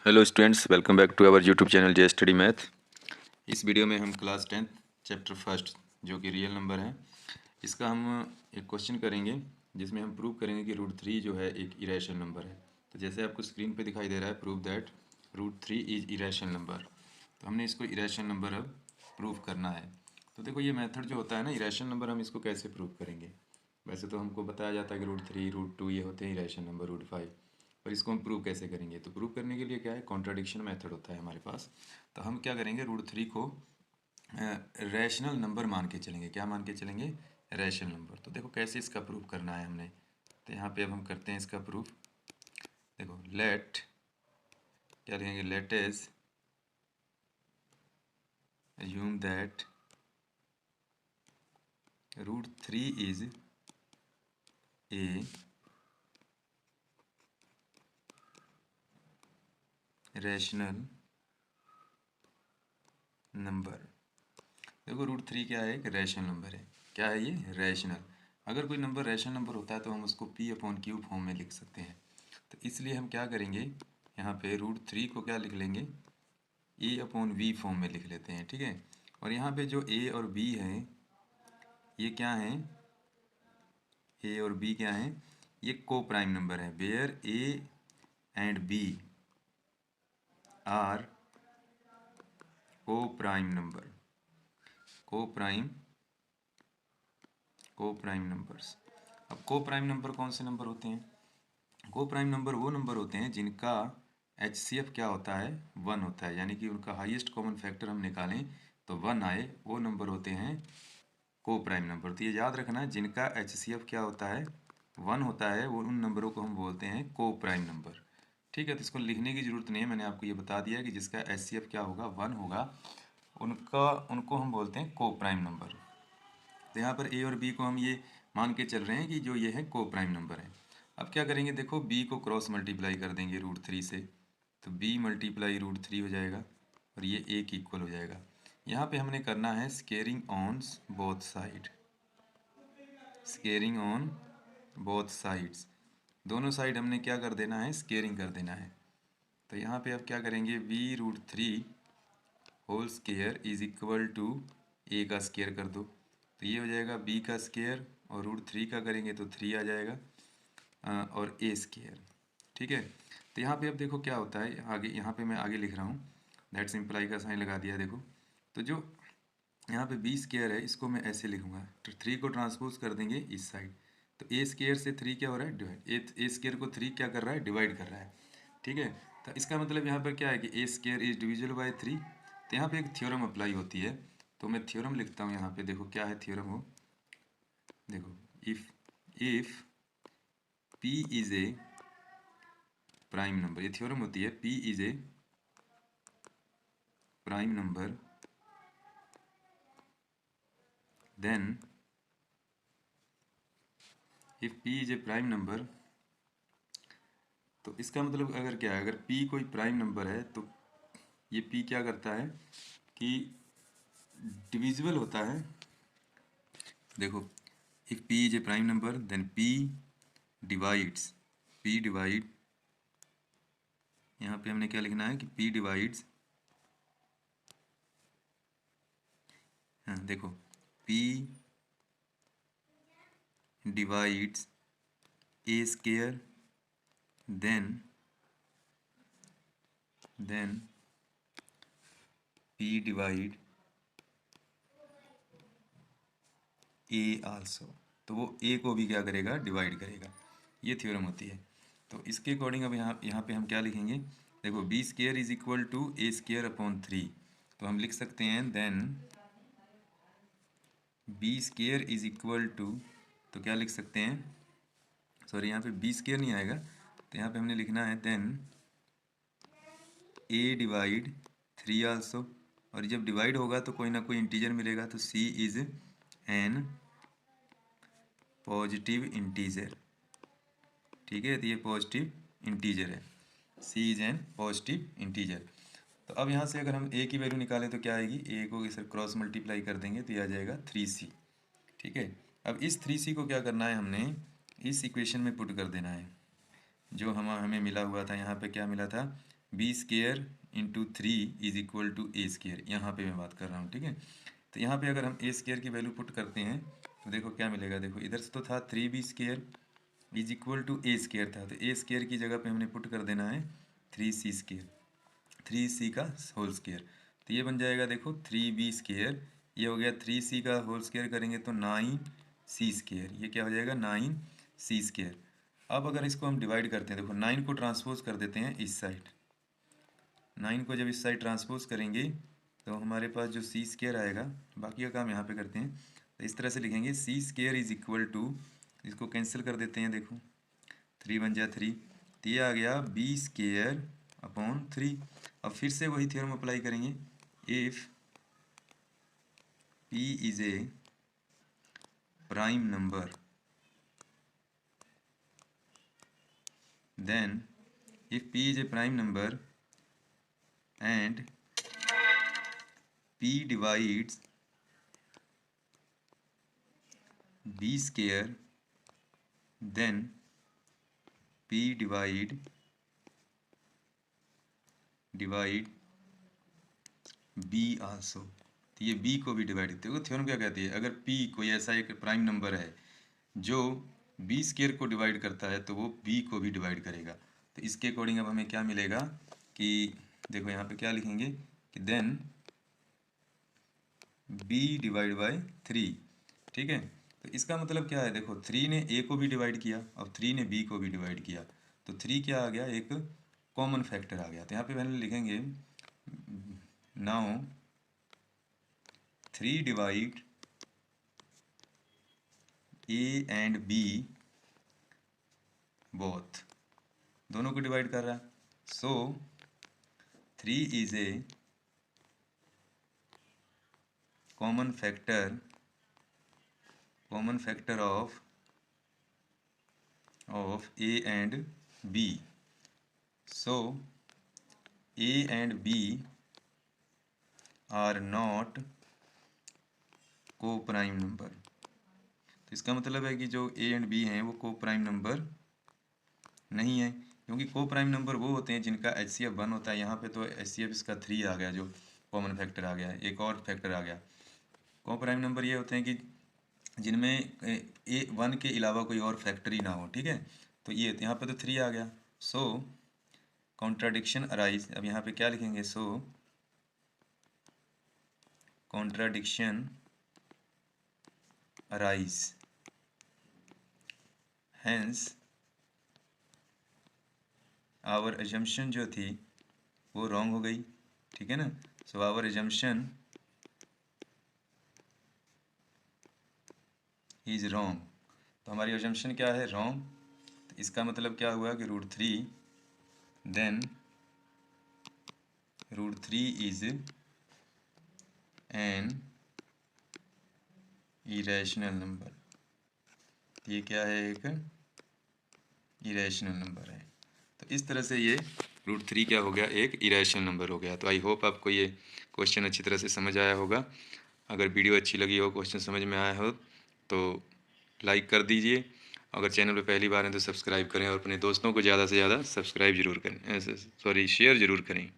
Hello students, welcome back to our YouTube channel J study math. इस वीडियो में हम क्लास 10 चैप्टर फर्स्ट जो कि रियल नंबर है, इसका हम एक क्वेश्चन करेंगे जिसमें हम प्रूव करेंगे कि रूट थ्री जो है एक इरेशनल नंबर है। तो जैसे आपको स्क्रीन पे दिखाई दे रहा है, prove that root three is irrational number. तो हमने इसको इरेशनल नंबर अब प्रूव करना है। तो देखो, ये मेथड जो होता है ना, इरेशनल नंबर, हम इसको कैसे प्रूव करेंगे। वैसे तो हमको बताया जाता है कि रूट थ्री, रूट टू ये होते हैं इरेशनल नंबर, रूट फाइव। और इसको हम प्रूव कैसे करेंगे? तो प्रूव करने के लिए क्या है, कॉन्ट्राडिक्शन मेथड होता है हमारे पास। तो हम क्या करेंगे, रूट थ्री को रैशनल नंबर मान के चलेंगे। क्या मान के चलेंगे? Rational number. तो देखो कैसे इसका प्रूव करना है हमने। तो यहाँ पे अब हम करते हैं इसका प्रूफ। देखो, लेट, क्या लिखेंगे, let is assume that root three is a rational number. देखो, रूट थ्री क्या है? एक रैशनल नंबर है। क्या है ये? रैशनल। अगर कोई नंबर रैशनल नंबर होता है तो हम उसको पी अपॉन क्यू फॉर्म में लिख सकते हैं। तो इसलिए हम क्या करेंगे, यहाँ पे रूट थ्री को क्या लिख लेंगे, ए अपॉन वी फॉर्म में लिख लेते हैं। ठीक है। और यहाँ पे जो ए और बी हैं, ये क्या हैं? ए और बी क्या हैं? ये को प्राइम नंबर है। Where a and b are coprime number, coprime numbers. अब को प्राइम नंबर कौन से नंबर होते हैं? को प्राइम नंबर वो नंबर होते हैं जिनका HCF क्या होता है? वन होता है। यानी कि उनका हाईएस्ट कॉमन फैक्टर हम निकालें तो वन आए, वो नंबर होते हैं को प्राइम नंबर। तो ये याद रखना है, जिनका HCF क्या होता है? वन होता है, वो उन नंबरों को हम बोलते हैं को प्राइम नंबर। ठीक है। तो इसको लिखने की ज़रूरत नहीं है, मैंने आपको ये बता दिया कि जिसका HCF क्या होगा? वन होगा, उनको हम बोलते हैं को प्राइम नंबर। तो यहाँ पर ए और बी को हम ये मान के चल रहे हैं कि जो ये है को प्राइम नंबर है। अब क्या करेंगे, देखो, बी को क्रॉस मल्टीप्लाई कर देंगे रूट थ्री से, तो बी मल्टीप्लाई रूट थ्री हो जाएगा और ये ए की इक्वल हो जाएगा। यहाँ पे हमने करना है squaring on both side, squaring on both sides. दोनों साइड हमने क्या कर देना है? स्केयरिंग कर देना है। तो यहाँ पे अब क्या करेंगे, we root three whole square is equal to A का स्केयर कर दो, तो ये हो जाएगा बी का स्केयर, और रूट थ्री का करेंगे तो थ्री आ जाएगा, और ए स्केयर। ठीक है। तो यहाँ पे अब देखो क्या होता है आगे, यहाँ पे मैं आगे लिख रहा हूँ, दैट सिंप्लाई का साइन लगा दिया। देखो, तो जो यहाँ पे बी स्केयर है, इसको मैं ऐसे लिखूंगा, तो थ्री को ट्रांसपोज कर देंगे इस साइड। तो ए स्केयर से थ्री क्या हो रहा है? डिवाइड। ए स्केयर को थ्री क्या कर रहा है? डिवाइड कर रहा है। ठीक है। तो इसका मतलब यहाँ पर क्या है कि A square is divisible by three. तो यहाँ पे एक थ्योरम अप्लाई होती है, तो मैं थ्योरम लिखता हूँ यहाँ पे। देखो क्या है थ्योरम हो, देखो, if p is a prime number, ये थ्योरम होती है, p is a prime number then, if p is a prime number, तो इसका मतलब अगर क्या है, अगर पी कोई प्राइम नंबर है तो ये पी क्या करता है कि डिविजिबल होता है। देखो, if p is a prime number then p divides, p divide, यहाँ पे हमने क्या लिखना है कि पी डिवाइड्स, हाँ देखो, पी डिवाइड्स ए स्केयर देन पी डिवाइड ए आल्सो। तो वो ए को भी क्या करेगा? डिवाइड करेगा। ये थ्योरम होती है। तो इसके अकॉर्डिंग अब यहाँ पे हम क्या लिखेंगे, देखो, b square is equal to a square upon three. तो हम लिख सकते हैं then b square is equal to, तो क्या लिख सकते हैं, सॉरी यहाँ पे बी स्केयर नहीं आएगा, तो यहाँ पे हमने लिखना है देन ए डिवाइड थ्री आल्सो। और जब डिवाइड होगा तो कोई ना कोई इंटीजर मिलेगा, तो सी इज एन पॉजिटिव इंटीजर। ठीक है। तो ये पॉजिटिव इंटीजर है, सी इज एन पॉजिटिव इंटीजर। तो अब यहाँ से अगर हम ए की वैल्यू निकालें तो क्या आएगी, ए को इसे क्रॉस मल्टीप्लाई कर देंगे तो ये आ जाएगा थ्री सी। ठीक है। अब इस थ्री सी को क्या करना है, हमने इस इक्वेशन में पुट कर देना है। जो हमें मिला हुआ था, यहाँ पे क्या मिला था, b square into 3 is equal to a square, यहाँ पे मैं बात कर रहा हूँ, ठीक है। तो यहाँ पे अगर हम ए स्केयर की वैल्यू पुट करते हैं तो देखो क्या मिलेगा। देखो इधर से तो था 3b square is equal to a square था, तो ए स्केयर की जगह पे हमने पुट कर देना है 3c स्केयर, 3c का होल स्केयर। तो ये बन जाएगा देखो 3b स्केयर, ये हो गया 3c का होल स्केयर करेंगे तो 9c स्केयर, ये क्या हो जाएगा 9c स्केयर। अब अगर इसको हम डिवाइड करते हैं, देखो 9 को ट्रांसपोज कर देते हैं इस साइड, 9 को जब इस साइड ट्रांसपोज करेंगे तो हमारे पास जो सी स्केयर आएगा, बाकी का काम यहाँ पे करते हैं, तो इस तरह से लिखेंगे सी स्केयर इज इक्वल टू, इसको कैंसिल कर देते हैं, देखो 3 बन जाए 3, तो ये आ गया बी स्केयर अपॉन 3। अब फिर से वही थ्योरम अप्लाई करेंगे, if P is a prime number then if P is a prime number and P divides B square then P divide B also, तो ये B को भी डिवाइड, देखो थ्योरम क्या कहती है, अगर P कोई ऐसा एक प्राइम नंबर है जो B स्केयर को डिवाइड करता है तो वो B को भी डिवाइड करेगा। तो इसके अकॉर्डिंग अब हमें क्या मिलेगा कि देखो यहाँ पे क्या लिखेंगे कि देन B डिवाइड बाय 3, ठीक है। तो इसका मतलब क्या है, देखो 3 ने A को भी डिवाइड किया, अब 3 ने B को भी डिवाइड किया, तो 3 क्या आ गया, एक कॉमन फैक्टर आ गया। तो यहाँ पे पहले लिखेंगे now 3 divide A and B both, दोनों को डिवाइड कर रहा है, सो 3 is a common factor of A and B, so A and B are not को प्राइम नंबर। तो इसका मतलब है कि जो A एंड B हैं वो को प्राइम नंबर नहीं है, क्योंकि को प्राइम नंबर वो होते हैं जिनका HCF 1 होता है। यहाँ पे तो HCF इसका 3 आ गया, जो कॉमन फैक्टर आ गया, एक और फैक्टर आ गया। को प्राइम नंबर ये होते हैं कि जिनमें A1 के अलावा कोई और फैक्टर ही ना हो, ठीक है। तो ये यहाँ पे तो 3 आ गया, सो कॉन्ट्राडिक्शन अराइज। अब यहाँ पे क्या लिखेंगे, so contradiction arise, hence our assumption जो थी वो रॉन्ग हो गई, ठीक है ना। So our assumption is wrong, तो हमारी एजम्पशन क्या है, रॉन्ग। तो इसका मतलब क्या हुआ कि √3 then √3 is an irrational number, ये क्या है, एक इरेशनल नंबर है। तो इस तरह से ये √3 क्या हो गया, एक इरेशनल नंबर हो गया। तो आई होप आपको ये क्वेश्चन अच्छी तरह से समझ आया होगा। अगर वीडियो अच्छी लगी हो, क्वेश्चन समझ में आया हो तो लाइक कर दीजिए। अगर चैनल पे पहली बार हैं तो सब्सक्राइब करें और अपने दोस्तों को ज़्यादा से ज़्यादा सब्सक्राइब जरूर करें, शेयर ज़रूर करें।